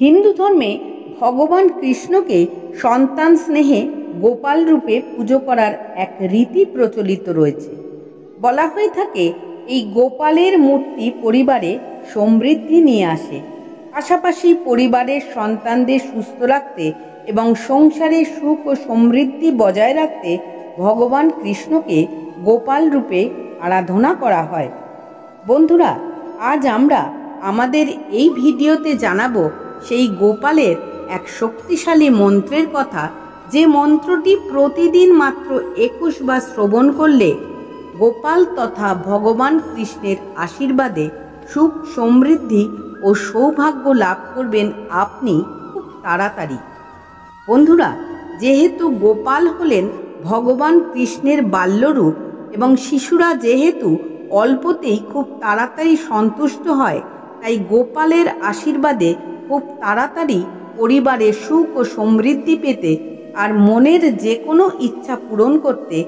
হিন্দু ধর্মে ভগবান কৃষ্ণকে সন্তান স্নেহে গোপাল রূপে পুজো করার এক রীতি প্রচলিত রয়েছে। বলা হয়ে থাকে এই গোপালের মূর্তি পরিবারে সমৃদ্ধি নিয়ে আসে, পাশাপাশি পরিবারের সন্তানদের সুস্থ রাখতে এবং সংসারে সুখ ও সমৃদ্ধি বজায় রাখতে ভগবান কৃষ্ণকে গোপাল রূপে আরাধনা করা হয়। বন্ধুরা, আজ আমরা আমাদের এই ভিডিওতে জানাবো সেই গোপালের এক শক্তিশালী মন্ত্রের কথা, যে মন্ত্রটি প্রতিদিন মাত্র 21 বার শ্রবণ করলে গোপাল তথা ভগবান কৃষ্ণের আশীর্বাদে সুখ সমৃদ্ধি ও সৌভাগ্য লাভ করবেন আপনি খুব তাড়াতাড়ি। বন্ধুরা, যেহেতু গোপাল হলেন ভগবান কৃষ্ণের বাল্যরূপ এবং শিশুরা যেহেতু অল্পতেই খুব তাড়াতাড়ি সন্তুষ্ট হয়, তাই গোপালের আশীর্বাদে খুব তাড়াতাড়ি পরিবারে সুখ ও সমৃদ্ধি পেতে আর মনের যে কোনো ইচ্ছা পূরণ করতে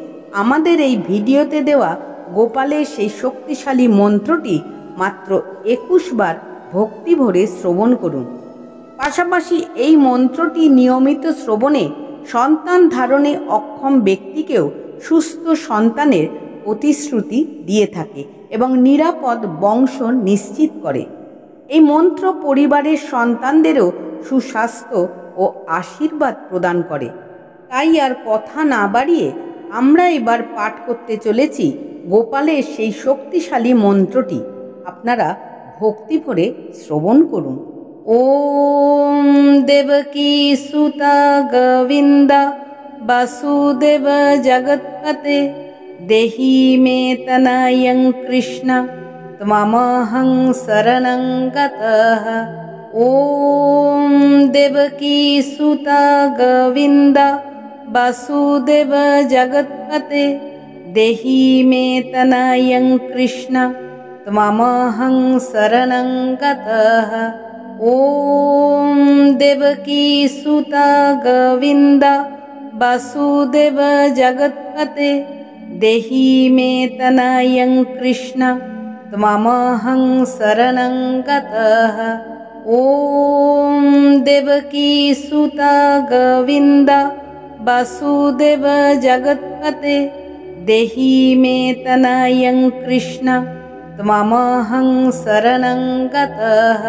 আমাদের এই ভিডিওতে দেওয়া গোপালের সেই শক্তিশালী মন্ত্রটি মাত্র 21 বার ভক্তি ভরে শ্রবণ করুন। পাশাপাশি এই মন্ত্রটি নিয়মিত শ্রবণে সন্তান ধারণে অক্ষম ব্যক্তিকেও সুস্থ সন্তানের প্রতিশ্রুতি দিয়ে থাকে এবং নিরাপদ বংশ নিশ্চিত করে। এই মন্ত্র পরিবারের সন্তানদেরও সুস্বাস্থ্য ও আশীর্বাদ প্রদান করে। তাই আর কথা না বাড়িয়ে আমরা এবার পাঠ করতে চলেছি গোপালের সেই শক্তিশালী মন্ত্রটি। আপনারা ভক্তি ভরে শ্রবণ করুন। ওম দেবকী সুতা গোবিন্দা বাসুদেব জগৎপতে দেহি মে তনয়ং কৃষ্ণ ত্বমহং শরণং গতঃ। ওম দেবকী সুতা গোবিন্দা বাসুদেব জগৎপতে দেহি মে তনয়ং কৃষ্ণ ত্বমহং শরণং গতঃ। ওম দেবকী সুতা গোবিন্দা বাসুদেব জগৎপতে দেহি মে তনয়ং কৃষ্ণ ত্বমহং শরণং গতঃ। ওম দেবকী সুতা গোবিন্দা বাসুদেব জগৎপতে দেহি মে তনয়ং কৃষ্ণ ত্বমহং শরণং গতঃ।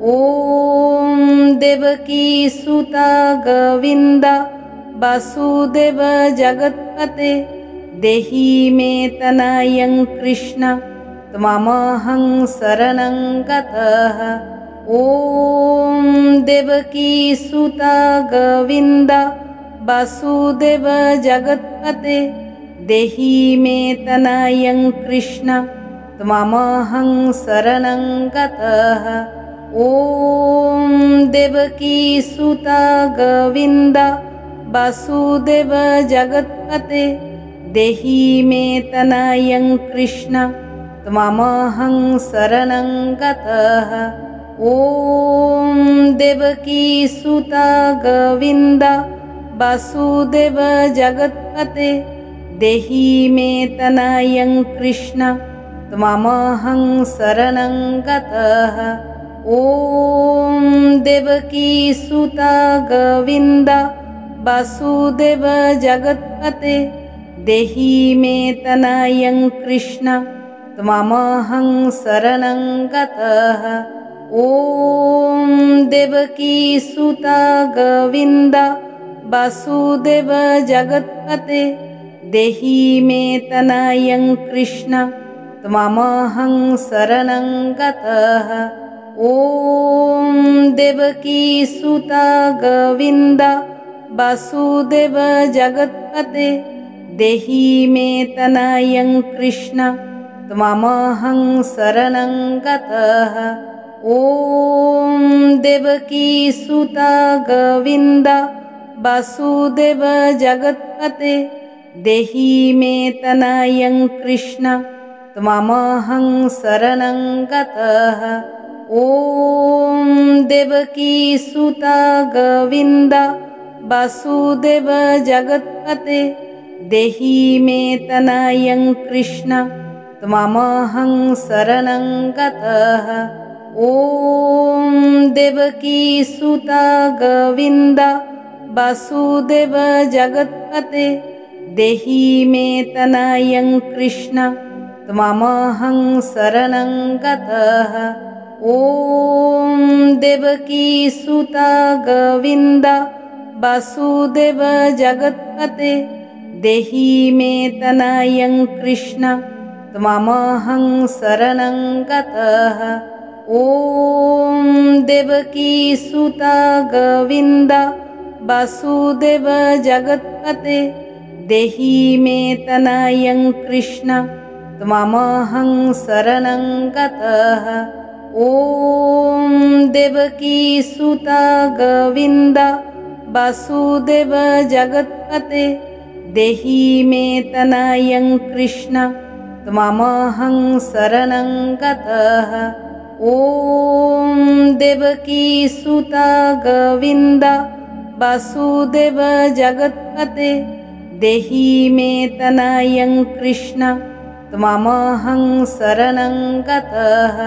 ওম দেবকী সুতা গোবিন্দা বাসুদেব জগৎপতে দেহি মে তনয়ং কৃষ্ণ ত্বমহং শরণং গতঃ। ওম দেবকী সুতা গোবিন্দা বাসুদেব জগৎপতে দেহি মে তনয়ং কৃষ্ণ ত্বমহং শরণং গতঃ। ওম দেবকী সুতা গোবিন্দা বাসুদেব জগৎপতে দেহি মে তনয়ং কৃষ্ণ ত্বমহং শরণং গতঃ। ওম দেবকী সুতা গোবিন্দা বাসুদেব জগৎপতে দেহি মে তনয়ং কৃষ্ণ ত্বমহং শরণং গতঃ। ওম দেবকী সুতা গোবিন্দা বাসুদেব জগৎপতে দেহি মে তনয়ং কৃষ্ণ ত্বমহং শরণং গতঃ। ওম দেবকী সুতা গোবিন্দা বাসুদেব জগৎপতে দেহি মে তনয়ং কৃষ্ণ ত্বমহং শরণং গতঃ। ওম দেবকী সুতা গোবিন্দা বাসুদেব জগৎপতে দেহি মে তনয়ং কৃষ্ণ ত্বমহং শরণং গতঃ। ওম দেবকী সুতা গোবিন্দা বাসুদেব জগৎপতে দেহি মে তনয়ং কৃষ্ণ ত্বমহং শরণং গতঃ। ওম দেবকী সুতা গোবিন্দা বাসুদেব জগৎপতে দেহি মে তনয়ং কৃষ্ণ ত্বমহং শরণং গতঃ। ॐ देवकी सुता गोविन्द वासुदेव जगत्पते देहि मे तनयं कृष्ण त्वमहं शरणं गतः। ॐ देवकी सुता गोविन्द वासुदेव जगत्पते देहि मे तनयं कृष्ण त्वमहं शरणं गतः। ॐ देवकी सुता गोविन्द वासुदेव जगत्पते देहि मे तनयं कृष्ण त्वमहं शरणं गतः। ॐ देवकी सुता गोविन्द वासुदेव जगत्पते देहि मे तनयं कृष्ण त्वमहं शरणं गतः। ॐ देवकी सुता गोविन्द वासुदेव जगत्पते देहि मे तनयं कृष्ण त्वमहं शरणं गतः।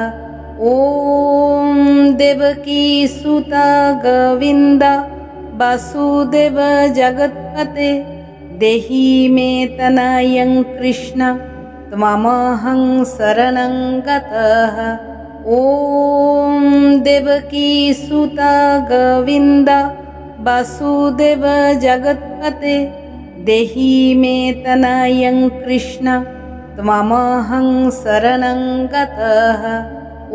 ॐ देवकी सुता गोविन्द वासुदेव जगत्पते देहि मे तनयं कृष्ण त्वमहं शरणं गतः। ॐ देवकी सुता गोविन्द वासुदेव जगत्पते देहि मे तनयं कृष्ण त्वमहं शरणं गतः।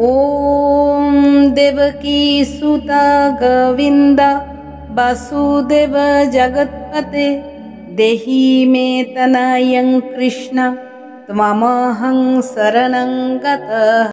ॐ देवकी सुता गोविन्द वासुदेव जगत्पते देहि मे तनयं कृष्ण त्वमहं शरणं गतः।